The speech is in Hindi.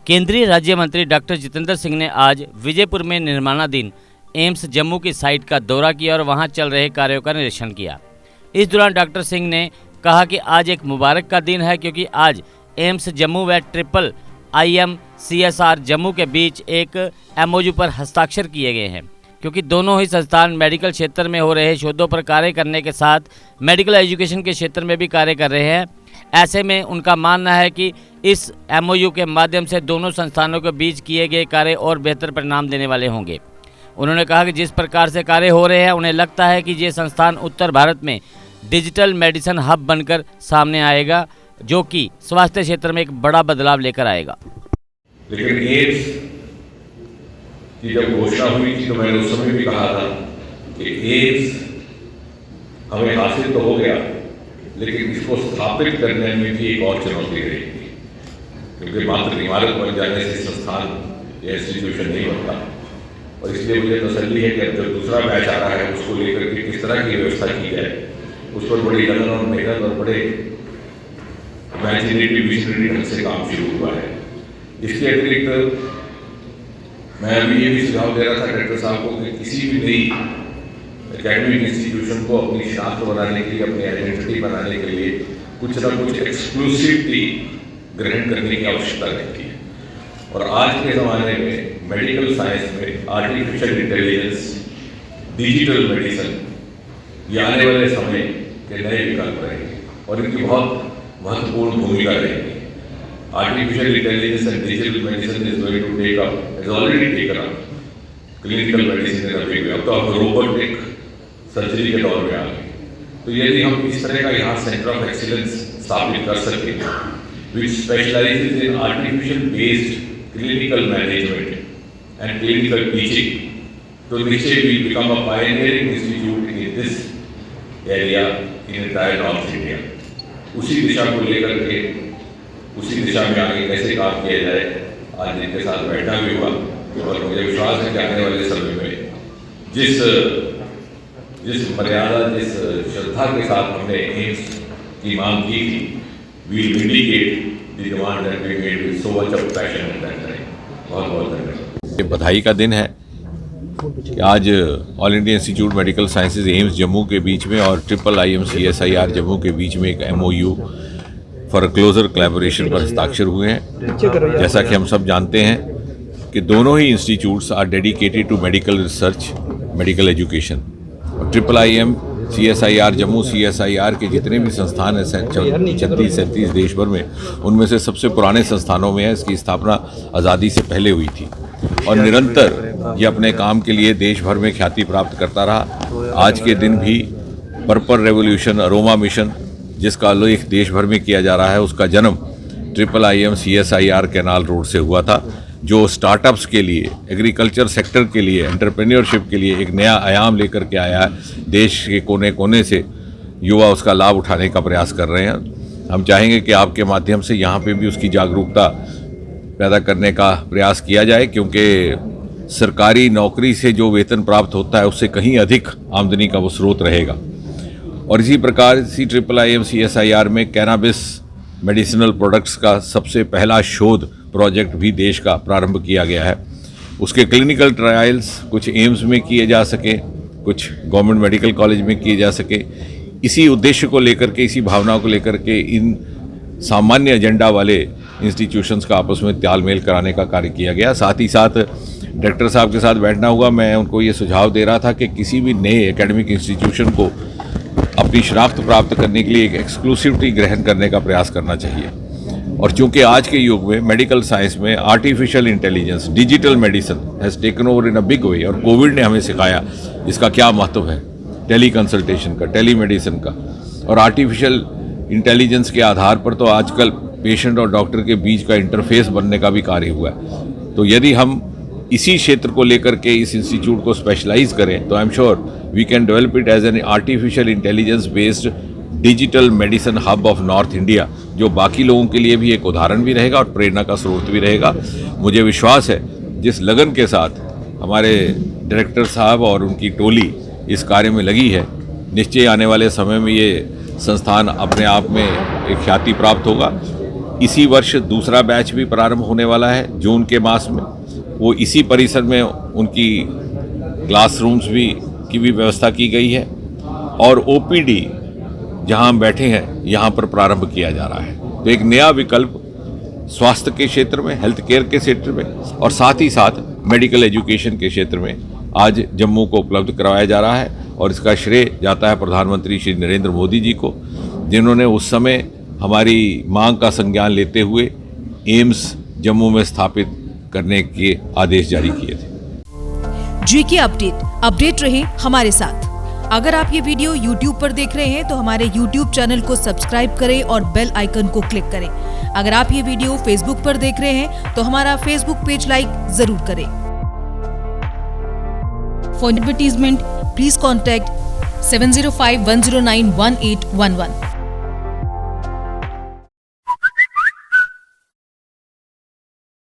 केंद्रीय राज्य मंत्री डॉक्टर जितेंद्र सिंह ने आज विजयपुर में निर्माणाधीन एम्स जम्मू की साइट का दौरा किया और वहां चल रहे कार्यों का निरीक्षण किया। इस दौरान डॉक्टर सिंह ने कहा कि आज एक मुबारक का दिन है, क्योंकि आज एम्स जम्मू व IIM CSR जम्मू के बीच एक MOU पर हस्ताक्षर किए गए हैं, क्योंकि दोनों ही संस्थान मेडिकल क्षेत्र में हो रहे शोधों पर कार्य करने के साथ मेडिकल एजुकेशन के क्षेत्र में भी कार्य कर रहे हैं। ऐसे में उनका मानना है कि इस MOU के माध्यम से दोनों संस्थानों के बीच किए गए कार्य और बेहतर परिणाम देने वाले होंगे। उन्होंने कहा कि जिस प्रकार से कार्य हो रहे हैं, उन्हें लगता है कि ये संस्थान उत्तर भारत में डिजिटल मेडिसिन हब बनकर सामने आएगा, जो कि स्वास्थ्य क्षेत्र में एक बड़ा बदलाव लेकर आएगा। लेकिन एम्स की जब घोषणा हुई थी तो मैंने उस समय भी कहा था कि एम्स हमें हासिल तो हो गया, लेकिन इसको स्थापित करने में भी एक और चुनौती रहेगी, क्योंकि मात्र इमारत बन जाने से संस्थान या इंस्टीट्यूशन नहीं बनता। और इसलिए मुझे तसल्ली है कि अब जो दूसरा बैच आ रहा है उसको लेकर के किस तरह की व्यवस्था की जाए, उस पर बड़ी लगन और मेहनत और बड़े इमेजिनेटिव विजनरी ढंग से काम शुरू हुआ है। इसके अतिरिक्त मैं अभी ये भी सुझाव दे रहा था डॉक्टर साहब को कि किसी भी नई एकेडमिक इंस्टीट्यूशन को अपनी शनाख्त बनाने के लिए, अपनी आइडेंटिटी बनाने के लिए कुछ ना कुछ एक्सक्लूसिविटी ग्रहण करने की आवश्यकता रहती है। और आज के ज़माने में मेडिकल साइंस में आर्टिफिशियल इंटेलिजेंस, डिजिटल मेडिसिन, ये आने वाले समय के नए विकल्प रहेंगे और इनकी बहुत महत्वपूर्ण भूमिका रहेगी। Artificial intelligence and digital medicine is going to take up, is already taken up clinical medicine in a big way. अब तो आप रोबोटिक सर्जरी के दौर में आ गए। तो यदि हम इस तरह का यहाँ सेंटर ऑफ एक्सीलेंस स्थापित कर सकें which specialises in artificial based clinical management and clinical teaching, तो निश्चय we become a pioneering institute in this area in entire North India. उसी दिशा को लेकर के, उसी दिशा में आगे कैसे काम किया जाए, आज इनके साथ बैठना भी हुआ और मुझे विश्वास है कि आने वाले समय में जिस मर्यादा, जिस श्रद्धा के साथ हमने एम्स की मांग की थी, we will vindicate the demand that we made with so much of passion and time. बहुत बहुत धन्यवाद। ये बधाई का दिन है कि आज all India institute medical sciences AIIMS Jammu के बीच में और IIM CSIR जम्मू के बीच में एक MOU फॉर क्लोजर कोलैबोरेशन पर हस्ताक्षर हुए हैं। जैसा कि हम सब जानते हैं कि दोनों ही institutes are dedicated to medical research, medical education. और IIM CSIR जम्मू CSIR के जितने भी संस्थान हैं 36-37 देश भर में, उनमें से सबसे पुराने संस्थानों में है। इसकी स्थापना आज़ादी से पहले हुई थी और निरंतर ये अपने काम के लिए देश भर में ख्याति प्राप्त करता रहा। आज के दिन भी पर्पल रेवोल्यूशन अरोमा मिशन, जिसका उल्लेख देश भर में किया जा रहा है, उसका जन्म IIM CSIR कैनाल रोड से हुआ था, जो स्टार्टअप्स के लिए, एग्रीकल्चर सेक्टर के लिए, एंटरप्रेन्योरशिप के लिए एक नया आयाम लेकर के आया है। देश के कोने कोने से युवा उसका लाभ उठाने का प्रयास कर रहे हैं। हम चाहेंगे कि आपके माध्यम से यहाँ पे भी उसकी जागरूकता पैदा करने का प्रयास किया जाए, क्योंकि सरकारी नौकरी से जो वेतन प्राप्त होता है उससे कहीं अधिक आमदनी का वो स्रोत रहेगा। और इसी प्रकार IIM CSIR में कैनाबिस मेडिसिनल प्रोडक्ट्स का सबसे पहला शोध प्रोजेक्ट भी देश का प्रारंभ किया गया है। उसके क्लिनिकल ट्रायल्स कुछ एम्स में किए जा सके, कुछ गवर्नमेंट मेडिकल कॉलेज में किए जा सके। इसी उद्देश्य को लेकर के, इसी भावना को लेकर के इन सामान्य एजेंडा वाले इंस्टीट्यूशंस का आपस में तालमेल कराने का कार्य किया गया। साथ ही साथ डायरेक्टर साहब के साथ बैठना हुआ। मैं उनको ये सुझाव दे रहा था कि किसी भी नए एकेडमिक इंस्टीट्यूशन को अपनी शनाख्त प्राप्त करने के लिए एक एक्सक्लूसिविटी ग्रहण करने का प्रयास करना चाहिए। और चूंकि आज के युग में मेडिकल साइंस में artificial intelligence, digital medicine has taken over in a big वे, और कोविड ने हमें सिखाया इसका क्या महत्व है, टेली कंसल्टेशन का, टेली मेडिसिन का। और आर्टिफिशियल इंटेलिजेंस के आधार पर तो आजकल पेशेंट और डॉक्टर के बीच का इंटरफेस बनने का भी कार्य हुआ है। तो यदि हम इसी क्षेत्र को लेकर के इस इंस्टीट्यूट को स्पेशलाइज करें तो I am sure we can develop it as an artificial intelligence based digital medicine hub of north India, जो बाकी लोगों के लिए भी एक उदाहरण भी रहेगा और प्रेरणा का स्रोत भी रहेगा। मुझे विश्वास है जिस लगन के साथ हमारे डायरेक्टर साहब और उनकी टोली इस कार्य में लगी है, निश्चय आने वाले समय में ये संस्थान अपने आप में एक ख्याति प्राप्त होगा इसी वर्ष दूसरा बैच भी प्रारंभ होने वाला है जून के मास में। वो इसी परिसर में उनकी क्लासरूम्स की भी व्यवस्था की गई है और ओपीडी जहां हम बैठे हैं यहां पर प्रारंभ किया जा रहा है। तो एक नया विकल्प स्वास्थ्य के क्षेत्र में, हेल्थ केयर के क्षेत्र में और साथ ही साथ मेडिकल एजुकेशन के क्षेत्र में आज जम्मू को उपलब्ध करवाया जा रहा है और इसका श्रेय जाता है प्रधानमंत्री श्री नरेंद्र मोदी जी को, जिन्होंने उस समय हमारी मांग का संज्ञान लेते हुए एम्स जम्मू में स्थापित करने के आदेश जारी किए थे। जीके अपडेट रहे हमारे साथ। अगर आप ये वीडियो YouTube पर देख रहे हैं तो हमारे YouTube चैनल को सब्सक्राइब करें और बेल आइकन को क्लिक करें। अगर आप ये वीडियो Facebook पर देख रहे हैं तो हमारा Facebook पेज लाइक जरूर करें। For advertisement please contact 7051091811।